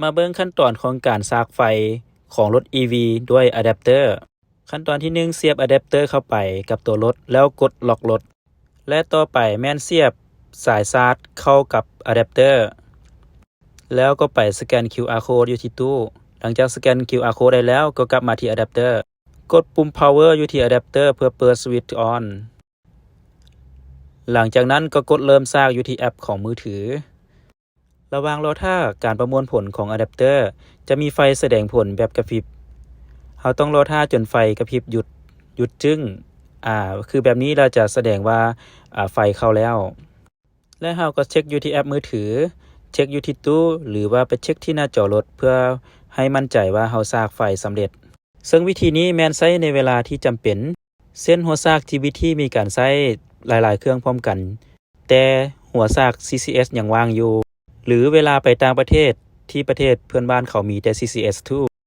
มาเบิ่งขั้นตอนของการสากไฟของรถ EV ด้วยอะแดปเตอร์ขั้นตอนที่1เสียบอะแดปเตอร์เข้าไปกับตัวรถแล้วกดล็อกรถและต่อไปแม่นเสียบสายชาร์จเข้ากับอะแดปเตอร์แล้วก็ไปสแกน QR Code อยู่ที่ตู้หลังจากสแกน QR Code ได้แล้วก็กลับมาที่อะแดปเตอร์กดปุ่ม Power อยู่ที่อะแดปเตอร์เพื่อเปิดสวิตช์ On หลังจากนั้นก็กดเริ่มสร้างอยู่ที่แอปของมือถือระหว่างรอท่าการประมวลผลของอะแดปเตอร์จะมีไฟแสดงผลแบบกระพริบเราต้องรอท่าจนไฟกระพริบหยุดจึ้งคือแบบนี้เราจะแสดงว่าไฟเข้าแล้วและเราก็เช็คอยู่ที่แอปมือถือเช็คอยู่ที่ตู้หรือว่าไปเช็คที่หน้าจอรถเพื่อให้มั่นใจว่าเราสร้างไฟสำเร็จซึ่งวิธีนี้แม่นใช้ในเวลาที่จำเป็นเส้นหัวสร้างที่วิธีมีการใช้หลายๆเครื่องพร้อมกันแต่หัวสร้าง CCS ยังว่างอยู่หรือเวลาไปต่างประเทศที่ประเทศเพื่อนบ้านเขามีแต่ CCS2